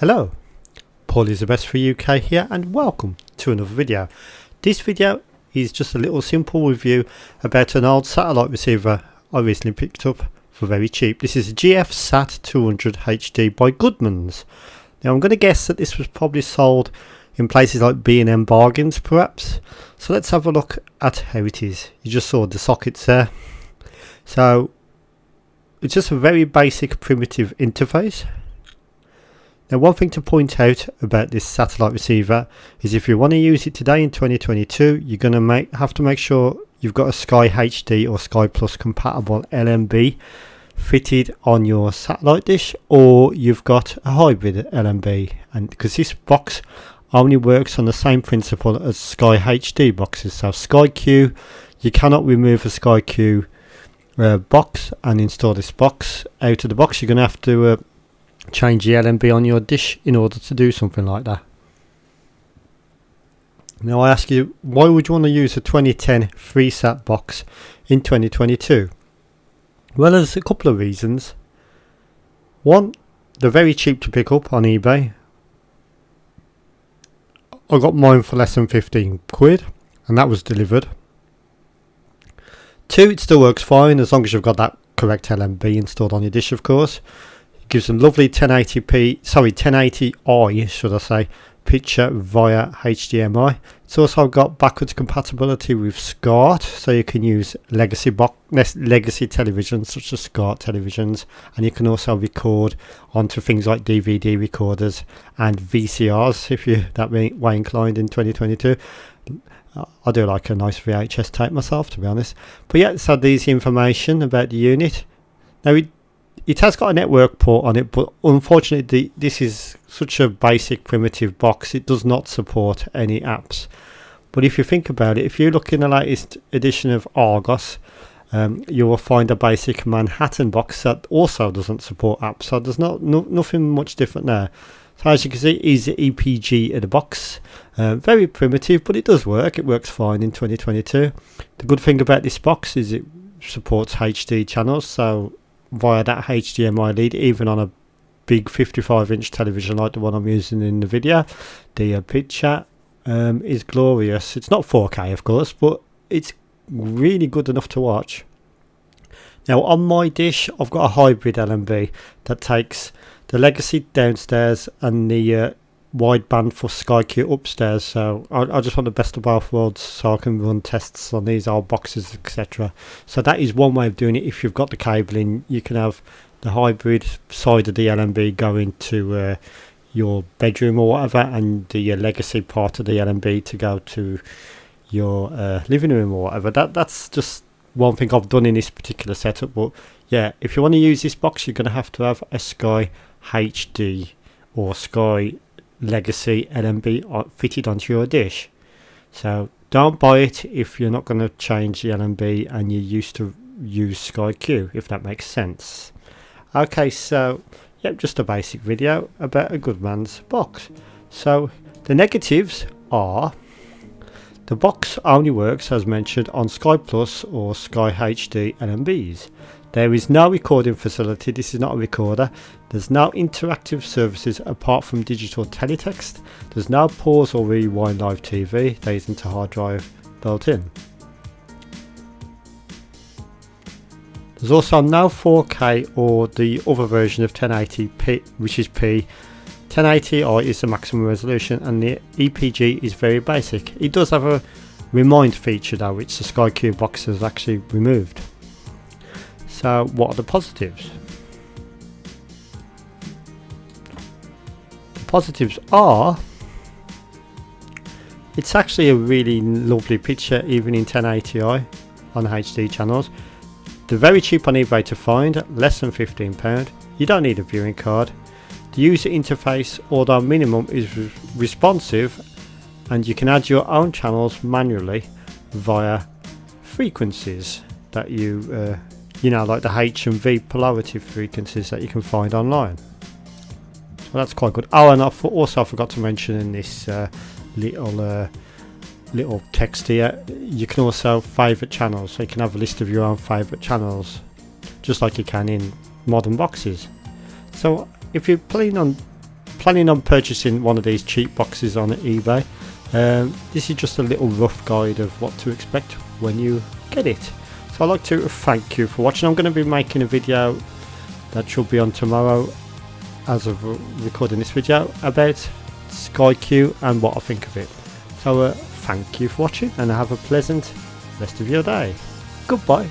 Hello, Paul is the best for UK here and welcome to another video. This video is just a little simple review about an old satellite receiver I recently picked up for very cheap. This is a GFSAT200HD by Goodmans. Now I'm going to guess that this was probably sold in places like B&M Bargains perhaps. So let's have a look at how it is. You just saw the sockets there. So it's just a very basic primitive interface. Now one thing to point out about this satellite receiver is if you want to use it today in 2022, you're going to have to make sure you've got a Sky HD or Sky Plus compatible LMB fitted on your satellite dish, or you've got a hybrid LMB, and because this box only works on the same principle as Sky HD boxes. So Sky Q, you cannot remove a Sky Q box and install this box out of the box. You're going to have to change the LMB on your dish in order to do something like that. Now I ask you, why would you want to use a 2010 freesat box in 2022? Well, there's a couple of reasons. One, they're very cheap to pick up on eBay. I got mine for less than 15 quid and that was delivered. Two, it still works fine as long as you've got that correct LMB installed on your dish, of course. Gives them lovely 1080i should I say picture via HDMI. It's also got backwards compatibility with SCART, so you can use legacy televisions such as SCART televisions, and you can also record onto things like DVD recorders and VCRs if you're that way inclined in 2022. I do like a nice VHS tape myself, to be honest. But yeah, so there's information about the unit. Now it has got a network port on it, but unfortunately this is such a basic primitive box, it does not support any apps. But if you think about it, if you look in the latest edition of Argos, you will find a basic Manhattan box that also doesn't support apps, so there's nothing much different there. So as you can see, it is the EPG in the box. Very primitive, but it does work. It works fine in 2022. The good thing about this box is it supports HD channels, so via that HDMI lead, even on a big 55-inch television like the one I'm using in the video, the picture is glorious. It's not 4K of course, but it's really good enough to watch. Now on my dish I've got a hybrid LMB that takes the legacy downstairs and the wideband for Sky Q upstairs, so I just want the best of both worlds so I can run tests on these old boxes, etc. So that is one way of doing it. If you've got the cabling, you can have the hybrid side of the LMB go into your bedroom or whatever, and the legacy part of the LMB to go to your living room or whatever. That's just one thing I've done in this particular setup. But yeah, if you want to use this box, you're going to have a Sky HD or Sky Legacy LMB fitted onto your dish. So don't buy it if you're not going to change the LMB and you're used to use Sky Q, if that makes sense. Okay, so yep, just a basic video about a Goodmans box. So the negatives are the box only works as mentioned on Sky Plus or Sky HD LMBs. There is no recording facility. This is not a recorder. There's no interactive services apart from digital teletext. There's no pause or rewind live TV. There isn't a hard drive built in. There's also no 4K or the other version of 1080p, which is P. 1080i is the maximum resolution, and the EPG is very basic. It does have a remind feature though, which the Sky Q box has actually removed. So what are the positives? The positives are it's actually a really lovely picture even in 1080i on HD channels. They're very cheap on eBay to find, less than £15. You don't need a viewing card. The user interface, although minimum, is responsive, and you can add your own channels manually via frequencies that you know, like the H and V polarity frequencies that you can find online. So that's quite good. Oh, and I also forgot to mention in this little text here, you can also favourite channels, so you can have a list of your own favourite channels, just like you can in modern boxes. So if you're planning on planning on purchasing one of these cheap boxes on eBay. This is just a little rough guide of what to expect when you get it. So I'd like to thank you for watching. I'm going to be making a video that should be on tomorrow as of recording this video about SkyQ and what I think of it. So thank you for watching and have a pleasant rest of your day. Goodbye.